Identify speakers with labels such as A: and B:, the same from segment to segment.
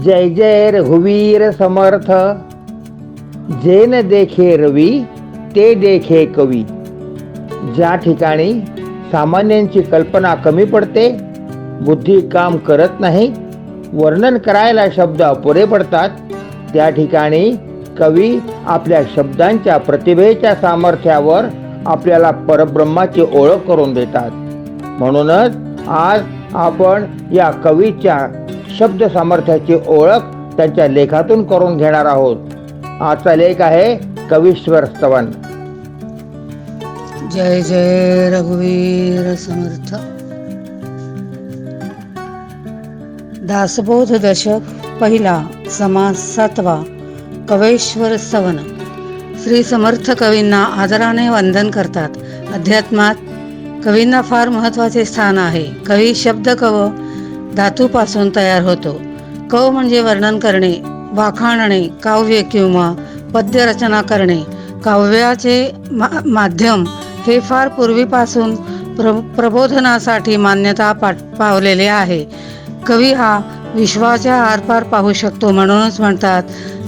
A: जय जय रघुवीर समर्थ. जे न देखे रवी ते देखे कवी. ज्या ठिकाणी सामान्यांची कल्पना कमी पडते, बुद्धी काम करत नाही, वर्णन करायला शब्द अपुरे पडतात, त्या ठिकाणी कवी आपल्या शब्दांच्या प्रतिभेच्या सामर्थ्यावर आपल्याला परब्रह्माची ओळख करून देतात. म्हणूनच आज आपण या कवीच्या शब्द सामर्थ्याची ओळख त्यांच्या लेखातून करून घेणार आहोत. आजचा लेख आहे कवीश्वर स्तवन.
B: जय जय रघुवीर समर्थ. दासबोध दशक पहिला, समास 7वा, कवीश्वर स्तवन. श्री समर्थ कवींना आदराने वंदन करतात. अध्यात्मात कवींना फार महत्त्वाचे स्थान आहे. कवी शब्द कव धातूपासून तयार होतो. कव म्हणजे वर्णन करणे, वाखाणणे, काव्य किंवा पद्य रचना करणे. काव्याचे माध्यम हे फार पूर्वीपासून प्रबोधनासाठी मान्यता पावलेले आहे. कवी हा विश्वाच्या आरपार पाहू शकतो. म्हणूनच म्हणतात,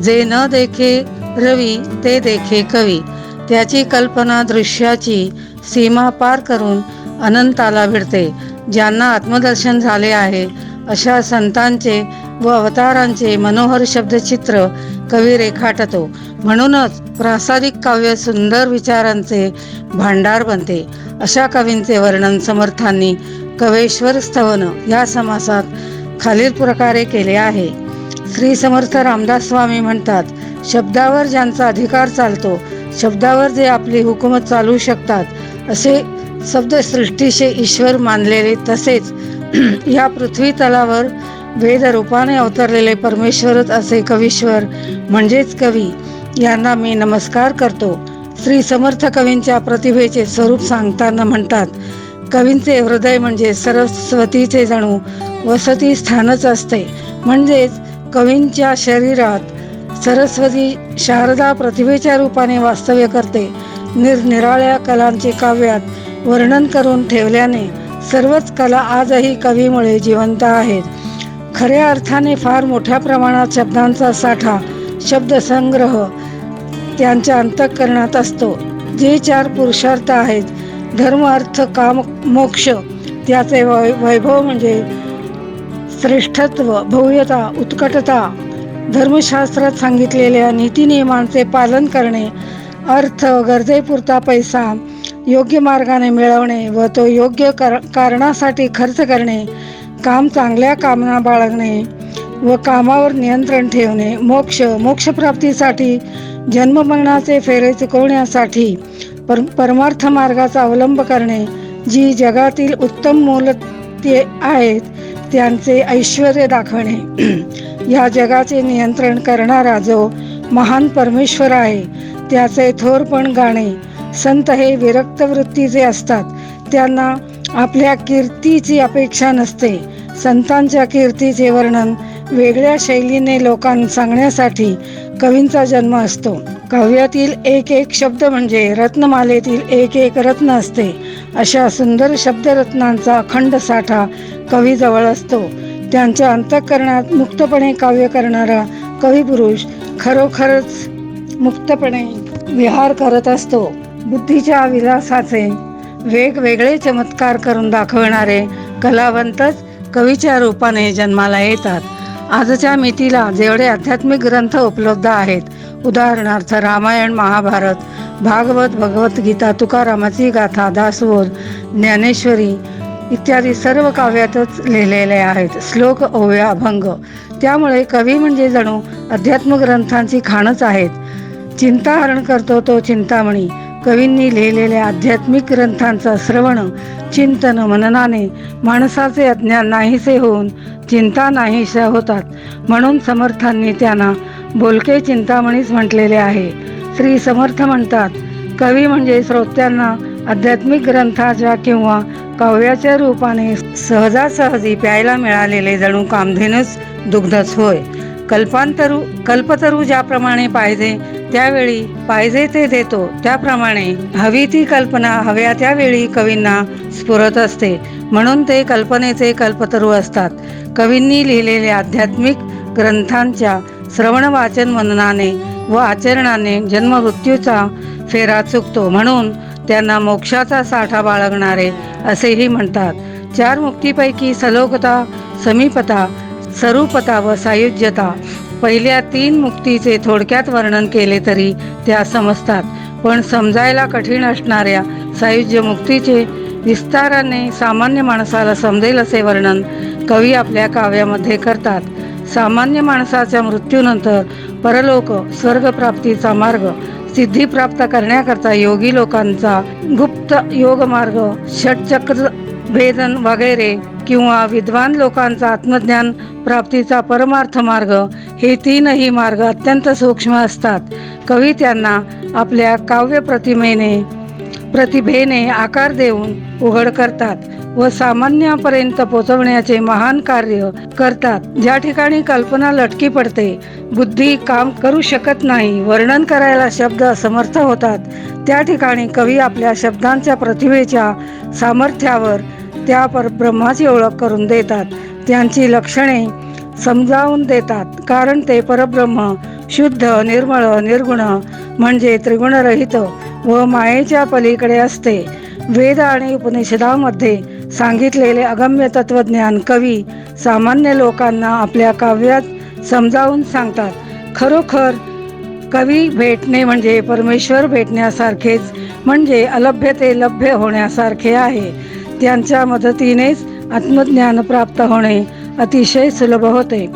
B: जे न देखे रवी ते देखे कवी. त्याची कल्पना दृश्याची सीमा पार करून अनंताला भिडते. ज्यांना आत्मदर्शन झाले आहे अशा संतांचे व अवतारांचे मनोहर शब्दचित्र कवी रेखाटतो. म्हणूनच प्रासादिक काव्य सुंदर विचारांचे भांडार बनते. अशा कवींचे वर्णन समर्थांनी कवीश्वर स्तवन या समासात खालील प्रकारे केले आहे. श्री समर्थ रामदास स्वामी म्हणतात, शब्दावर ज्यांचा अधिकार चालतो, शब्दावर जे आपली हुकूमत चालू शकतात, असे शब्दसृष्टीचे ईश्वर मानलेले, तसेच या पृथ्वी तलावर वेद रूपाने अवतरलेले परमेश्वरच असे कवीश्वर म्हणजेच कवी यांना मी नमस्कार करतो. श्री समर्थ कवींच्या प्रतिभेचे स्वरूप सांगताना म्हणतात, कवींचे हृदय म्हणजे सरस्वतीचे जणू वसती स्थानच असते. म्हणजेच कवींच्या शरीरात सरस्वती शारदा प्रतिभेच्या रूपाने वास्तव्य करते. निरनिराळ्या कलांचे काव्यात वर्णन करून ठेवल्याने सर्वच कला आजही कवीमुळे जिवंत आहेत. खऱ्या अर्थाने फार मोठ्या प्रमाणात शब्दांचा साठा, शब्दसंग्रह त्यांच्या अंतःकरणात असतो. जे 4 पुरुषार्थ आहेत, धर्म, अर्थ, काम, मोक्ष, त्याचे वैभव म्हणजे श्रेष्ठत्व, भव्यता, उत्कटता, धर्मशास्त्रात सांगितलेल्या नीतिनियमांचे पालन करणे, अर्थ गरजेपुरता पैसा योग्य मार्गाने मिळवणे व तो योग्य कारणासाठी खर्च करणे, काम चांगल्या कामना बाळगणे व कामावर नियंत्रण ठेवणे, मोक्षप्राप्तीसाठी जन्ममरणाचे फेरे चुकवण्यासाठी परमार्थ मार्गाचा अवलंब करणे, जी जगातील उत्तम मूल्ये आहेत त्यांचे ऐश्वर्य दाखवणे, या जगाचे नियंत्रण करणारा जो महान परमेश्वर आहे त्याचे थोरपण गाणे. संत हे विरक्त वृत्तीचे असतात. त्यांना आपल्या कीर्तीची अपेक्षा नसते. संतांच्या कीर्तीचे वर्णन वेगळ्या शैलीने लोकांना सांगण्यासाठी कवींचा जन्म असतो. काव्यातील एक एक शब्द म्हणजे रत्नमालेतील एक एक रत्न असते. अशा सुंदर शब्दरत्नांचा अखंड साठा कवीजवळ असतो. त्यांच्या अंतःकरणात मुक्तपणे काव्य करणारा कविपुरुष खरोखरच मुक्तपणे विहार करत असतो. बुद्धीच्या विलासाचे वेगवेगळे चमत्कार करून दाखवणारे कलावंतच कवीच्या रूपाने जन्माला येतात. आजच्या मितीला जेवढे आध्यात्मिक ग्रंथ उपलब्ध आहेत, उदाहरणार्थ रामायण, महाभारत, भागवत, भगवद्गीता, तुकारामाची गाथा, दासबोध, ज्ञानेश्वरी इत्यादी सर्व काव्यातच लिहिलेले आहेत. श्लोक, ओव्या, अभंग. त्यामुळे कवी म्हणजे जणू अध्यात्म ग्रंथांची खाणच आहेत. चिंताहरण करतो तो चिंतामणी. कवींनी लिहिलेल्या आध्यात्मिक ग्रंथांचा श्रवण, चिंतन, मननाने माणसाचे अज्ञान नाहीसे होऊन चिंता नाहीशा होतात. म्हणून समर्थांनी त्यांना बोलके चिंतामणीच म्हटलेले आहे. श्री समर्थ म्हणतात, कवी म्हणजे श्रोत्यांना आध्यात्मिक ग्रंथाच्या किंवा काव्याच्या रूपाने सहजासहजी प्यायला मिळालेले जणू कामधेनूच दुग्धच होय. कल्पतरू ज्याप्रमाणे पाहिजे त्यावेळी पाहिजे ते देतो, त्याप्रमाणे हवी ती कल्पना हव्या त्यावेळी कवींना स्फुरत असते. म्हणून ते कल्पनेचे कल्पतरू असतात. कवींनी लिहिलेले आध्यात्मिक ग्रंथांच्या श्रवण वाचन मननाने व आचरणाने जन्ममृत्यूचा फेरा चुकतो, म्हणून त्यांना मोक्षाचा साठा बाळगणारे असेही म्हणतात. 4 मुक्तीपैकी सलोकता, समीपता, सरूपता व सायुज्यता पहिल्या 3 मुक्तीचे थोडक्यात वर्णन केले तरी त्या समजतात, पण समजायला कठीण असणाऱ्या सायुज्य मुक्तीचे विस्ताराने सामान्य माणसाला समजेल असे वर्णन कवी आपल्या काव्यामध्ये करतात. सामान्य माणसाच्या मृत्यूनंतर परलोक स्वर्गप्राप्तीचा मार्ग सिद्धी प्राप्त करण्याकरता योगी लोकांचा गुप्त योग मार्ग, षटचक्र भेदन वगैरे किंवा विद्वान लोकांचा आत्मज्ञान प्राप्तीचा परमार्थ मार्ग, हे 3ही मार्ग अत्यंत सूक्ष्म असतात. कवी त्यांना आपल्या काव्य प्रतिभेने आकार देऊन उघड करतात व सामान्यापर्यंत पोचवण्याचे महान कार्य करतात. ज्या ठिकाणी कल्पना लटकी पडते, बुद्धी काम करू शकत नाही, वर्णन करायला शब्द असमर्थ होतात, त्या ठिकाणी कवी आपल्या शब्दांच्या प्रतिभेच्या सामर्थ्यावर त्या परब्रह्माची ओळख करून देतात, त्यांची लक्षणे समजावून देतात. कारण ते परब्रह्म शुद्ध, निर्मळ, निर्गुण म्हणजे त्रिगुणरहित व मायेच्या पलीकडे असते. वेद आणि उपनिषदामध्ये सांगितलेले अगम्य तत्वज्ञान कवी सामान्य लोकांना आपल्या काव्यात समजावून सांगतात. खरोखर कवी भेटणे म्हणजे परमेश्वर भेटण्यासारखेच, म्हणजे अलभ्य ते लभ्य होण्यासारखे आहे. त्यांच्या मदतीनेच आत्मज्ञान प्राप्त होणे अतिशय सुलभ होते.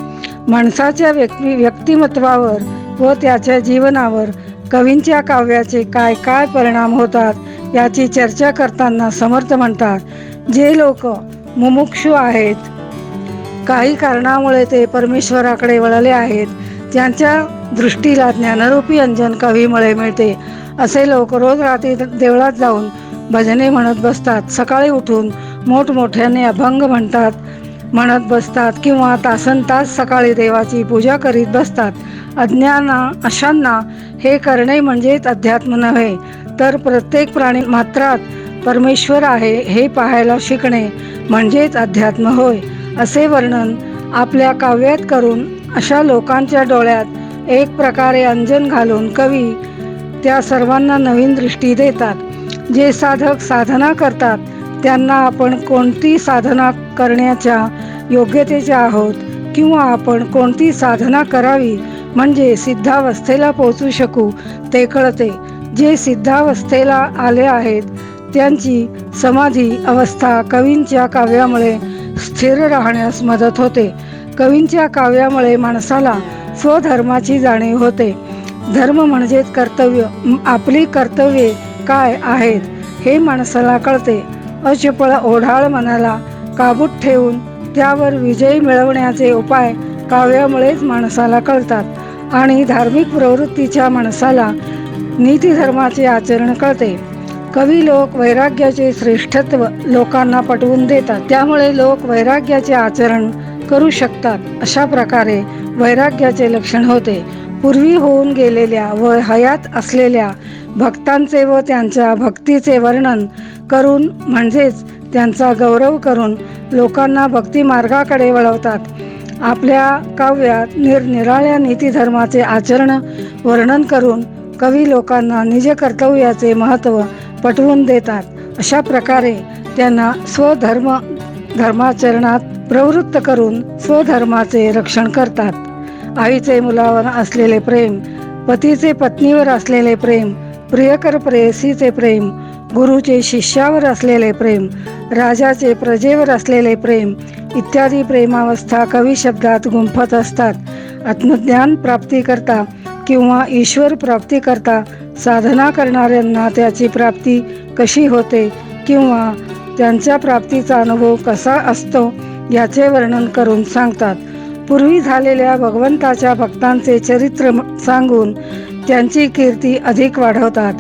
B: माणसाच्या व्यक्तिमत्वावर व त्याच्या जीवनावर कवींच्या काव्याचे काय काय परिणाम होतात याची चर्चा करताना समर्थ म्हणतात, जे लोक मुमुक्षु आहेत, काही कारणामुळे ते परमेश्वराकडे वळले आहेत, त्यांच्या दृष्टीला ज्ञानरूपी अंजन कवीमुळे मिळते. असे लोक रोज रात्री देवळात जाऊन भजने म्हणत बसतात, सकाळी उठून मोठमोठ्याने अभंग म्हणत बसतात किंवा तासनतास सकाळी देवाची पूजा करीत बसतात. अशांना हे करणे म्हणजेच अध्यात्म नव्हे, तर प्रत्येक प्राणी मात्रात परमेश्वर आहे हे पाहायला शिकणे म्हणजेच अध्यात्म होय. असे वर्णन आपल्या काव्यात करून अशा लोकांच्या डोळ्यात एक प्रकारे अंजन घालून कवी त्या सर्वांना नवीन दृष्टी देतात. जे साधक साधना करतात त्यांना आपण कोणती साधना करण्याच्या योग्यतेचे आहोत किंवा आपण कोणती साधना करावी म्हणजे सिद्धावस्थेला पोहोचू शकू ते कळते. जे सिद्धावस्थेला आले आहेत त्यांची समाधी अवस्था कवींच्या काव्यामुळे स्थिर राहण्यास मदत होते. कवींच्या काव्यामुळे माणसाला स्वधर्माची जाणीव होते. धर्म म्हणजेच कर्तव्य, आपली कर्तव्ये काय आहेत हे माणसाला कळते. अचपळ ओढाळ मनाला काबूत ठेवून त्यावर विजय मिळवण्याचे उपाय काव्यामुळेच माणसाला कळतात आणि धार्मिक प्रवृत्तीच्या माणसाला नीतिधर्माचे आचरण कळते. कवी लोक वैराग्याचे श्रेष्ठत्व लोकांना पटवून देतात, त्यामुळे लोक वैराग्याचे आचरण करू शकतात. अशा प्रकारे वैराग्याचे लक्षण होते. पूर्वी होऊन गेलेल्या व हयात असलेल्या भक्तांचे व त्यांच्या भक्तीचे वर्णन करून म्हणजेच त्यांचा गौरव करून लोकांना भक्ती मार्गाकडे वळवतात. आपल्या काव्यात निरनिराळ्या नीतिधर्माचे आचरण वर्णन करून कवी लोकांना निज कर्तव्याचे महत्त्व पटवून देतात. अशा प्रकारे त्यांना धर्माचरणात प्रवृत्त करून स्वधर्माचे रक्षण करतात. आईचे मुलावर असलेले प्रेम, पतीचे पत्नीवर असलेले प्रेम, प्रियकर प्रेयसीचे प्रेम, गुरुचे शिष्यावर असलेले प्रेम, राजाचे प्रजेवर असलेले प्रेम इत्यादी प्रेमावस्था कवी शब्दात गुंफत असतात. आत्मज्ञान प्राप्तीकरता किंवा ईश्वर प्राप्तीकरता साधना करणाऱ्यांना त्याची प्राप्ती कशी होते किंवा त्यांच्या प्राप्तीचा अनुभव कसा असतो याचे वर्णन करून सांगतात. पूर्वी झालेल्या भगवंताच्या भक्तांचे चरित्र सांगून त्यांची कीर्ती अधिक वाढवतात.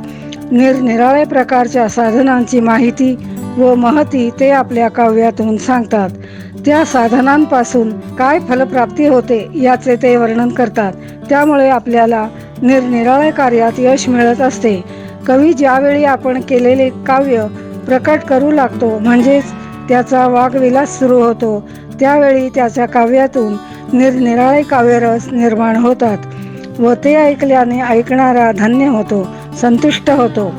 B: निरनिराळ्या प्रकारच्या साधनांची माहिती व महती ते आपल्या काव्यातून सांगतात. त्या साधनांपासून काय फलप्राप्ती होते याचे ते वर्णन करतात. त्यामुळे आपल्याला निरनिराळ्या कार्यात यश मिळत असते. कवी ज्यावेळी आपण केलेले काव्य प्रकट करू लागतो म्हणजेच त्याचा वाग्विलास सुरू होतो, त्यावेळी त्याच्या काव्यातून निरनिराळे काव्यरस निर्माण होतात व ते ऐकल्याने ऐकणारा धन्य होतो, संतुष्ट होतो.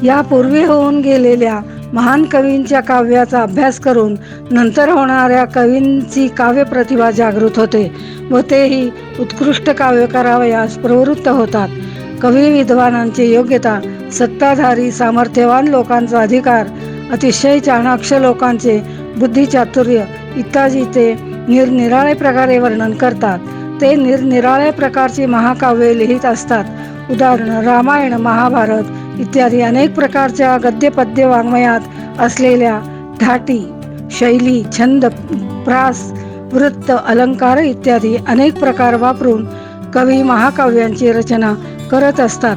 B: यापूर्वी होऊन गेलेल्या महान कवींच्या काव्याचा अभ्यास करून नंतर होणाऱ्या कवींची काव्य प्रतिभा जागृत होते व तेही उत्कृष्ट काव्य करावयास प्रवृत्त होतात. कवी विद्वानांची योग्यता, सत्ताधारी सामर्थ्यवान लोकांचा अधिकार, अतिशय चाणाक्ष लोकांचे बुद्धिचातुर्य इत्यादी ते निरनिराळे प्रकारे वर्णन करतात. ते निरनिराळ्या प्रकारची महाकाव्ये लिहित असतात. उदाहरण रामायण, महाभारत इत्यादी अनेक प्रकारच्या गद्य पद्य वाङ्मयात असलेल्या धाटी, शैली, छंद, प्रास, वृत्त, अलंकार इत्यादी अनेक प्रकार वापरून कवी महाकाव्यांची रचना करत असतात.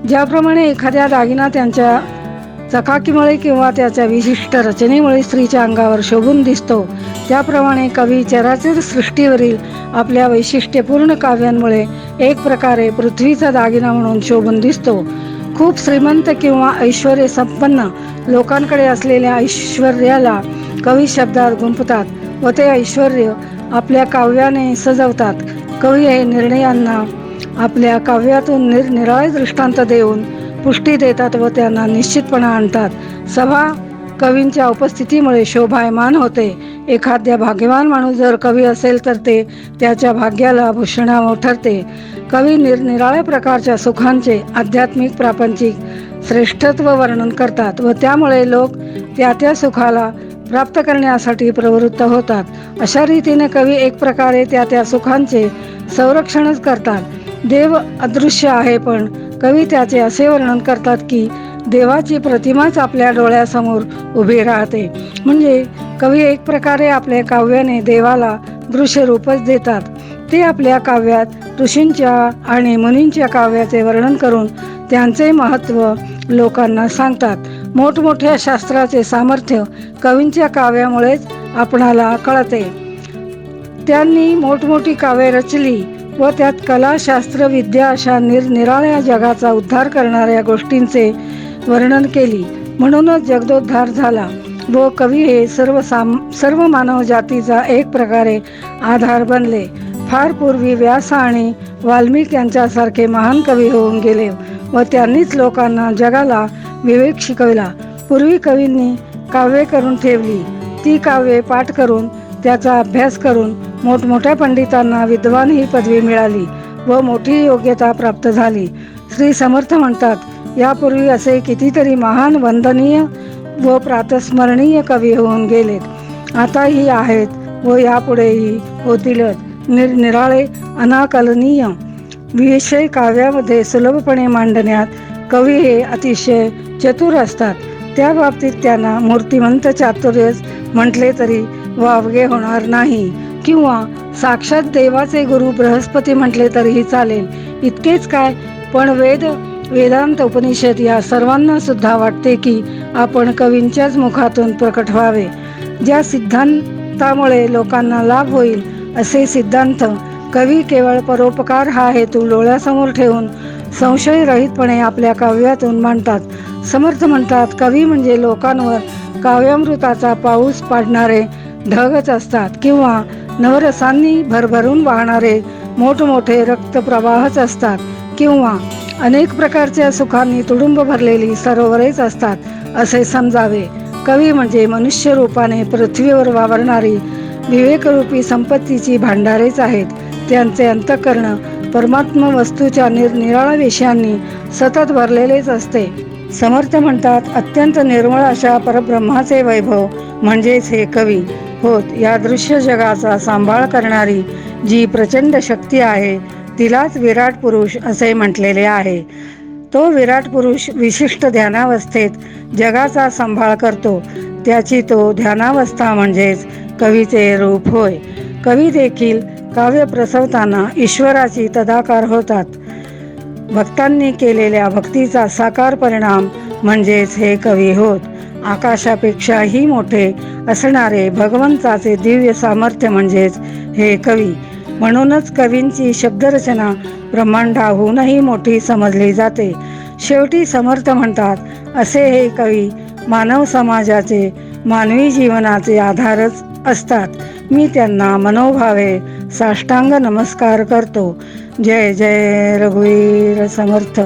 B: ज्याप्रमाणे एखाद्या दागिना त्यांच्या चकाकीमुळे किंवा त्याच्या विशिष्ट रचनेमुळे स्त्रीच्या अंगावर शोभून दिसतो, त्याप्रमाणे कवी चराचर सृष्टीवरील आपल्या वैशिष्ट्यपूर्ण काव्यांमुळे एक प्रकारे पृथ्वीचा दागिना म्हणून शोभून दिसतो. खूप श्रीमंत किंवा ऐश्वर्य संपन्न लोकांकडे असलेल्या ऐश्वर्याला कवी शब्दात गुंफतात व ते ऐश्वर्य आपल्या काव्याने सजवतात. कवी हे निर्णयांना आपल्या काव्यातून निरनिराळे दृष्टांत देऊन पुष्टी देतात व त्यांना निश्चितपणा आणतात. सभा कवींच्या उपस्थितीमुळे शोभायमान होते. एखाद्या भाग्यवान माणूस जर कवी असेल तर ते त्याच्या भाग्याला भूषणावह ठरते. कवी निरनिराळ्या प्रकारच्या सुखांचे आध्यात्मिक प्रापंचिक श्रेष्ठत्व वर्णन करतात व त्यामुळे लोक त्या सुखाला प्राप्त करण्यासाठी प्रवृत्त होतात. अशा रीतीने कवी एक प्रकारे त्या सुखांचे संरक्षणच करतात. देव अदृश्य आहे, पण कवी त्याचे असे वर्णन करतात की देवाची प्रतिमाच आपल्या डोळ्यासमोर उभी राहते. म्हणजे कवी एक प्रकारे आपल्या काव्याने देवाला दृश्य रूपच देतात. ते आपल्या काव्यात ऋषींच्या आणि मुनींच्या काव्याचे वर्णन करून त्यांचे महत्त्व लोकांना सांगतात. मोठमोठ्या शास्त्राचे सामर्थ्य कवींच्या काव्यामुळेच आपणाला कळते. त्यांनी मोठमोठी काव्ये रचली व त्यात कला, शास्त्र, विद्या अशा निरनिराळ्या जगाचा उद्धार करणाऱ्या गोष्टींचे वर्णन केली. म्हणूनच जगदोद्धार झाला व कवी हे सर्व मानव जातीचा एक प्रकारे आधार बनले. फार पूर्वी व्यास आणि वाल्मिक यांच्यासारखे महान कवी होऊन गेले व त्यांनीच लोकांना, जगाला विवेक शिकविला. पूर्वी कवींनी काव्ये करून ठेवली. ती काव्ये पाठ करून त्याचा अभ्यास करून मोठमोठ्या पंडितांना विद्वान ही पदवी मिळाली व मोठी योग्यता प्राप्त झाली. श्री समर्थ म्हणतात, यापूर्वी असे कितीतरी महान, वंदनीय व प्रातस्मरणीय कवी होऊन गेलेत. आताही आहेत व यापुढेही होतीलच. निरनिराळे अनाकलनीय विषय काव्यामध्ये सुलभपणे मांडण्यात कवी हे अतिशय चतुर असतात. त्या बाबतीत त्यांना मूर्तिमंत चातुर्यच म्हटले तरी वावगे होणार नाही किंवा साक्षात देवाचे गुरु बृहस्पती म्हटले तरीही चालेल. इतकेच काय, पण वेदांत, उपनिषद या सर्वांना सुद्धा वाटते की आपण कवींच्याच मुखातून प्रकट व्हावे. ज्या सिद्धांतामुळे लोकांना लाभ होईल असे सिद्धांत कवी केवळ परोपकार हा हेतू डोळ्यासमोर ठेवून संशयरहितपणे आपल्या काव्यातून मांडतात. समर्थ म्हणतात, कवी म्हणजे लोकांवर काव्यामृताचा पाऊस पाडणारे ढगच असतात किंवा नवरसांनी भरभरून वाहणारे मोठमोठे रक्तप्रवाहच असतात किंवा अनेक प्रकारच्या सुखांनी तुडुंब भरलेली सरोवरेच असतात असे समजावे. कवी म्हणजे मनुष्य रूपाने पृथ्वीवर वावरणारी विवेकरूपी संपत्तीची भांडारेच आहेत. त्यांचे अंतःकरण परमात्म वस्तूच्या निरनिराळ्या विषयांनी सतत भरलेलेच असते. समर्थ म्हणतात, अत्यंत निर्मळ अशा परब्रह्माचे वैभव म्हणजेच हे कवी होत. या दृश्य जगाचा सांभाळ करणारी जी प्रचंड शक्ती आहे तिलाच विराट पुरुष असे म्हटलेले आहे. तो विराट पुरुष विशिष्ट ध्यानावस्थेत जगाचा सांभाळ करतो. त्याची तो ध्यानावस्था म्हणजेच कवीचे रूप होय. कवी देखील काव्य प्रसवताना ईश्वराची तदाकार होतात. भक्तांनी केलेल्या भक्तीचा साकार परिणाम म्हणजेच हे कवी होत. आकाशापेक्षाही मोठे असणारे भगवंताचे दिव्य सामर्थ्य म्हणजेच हे कवी. म्हणूनच कवींची शब्दरचना ब्रह्मांडाहूनही मोठी समजली जाते. शेवटी समर्थ म्हणतात, असे हे कवी मानव समाजाचे, मानवी जीवनाचे आधारच असतात मी त्यांना मनोभावे साष्टांग नमस्कार करतो. जय जय रघुवीर समर्थ.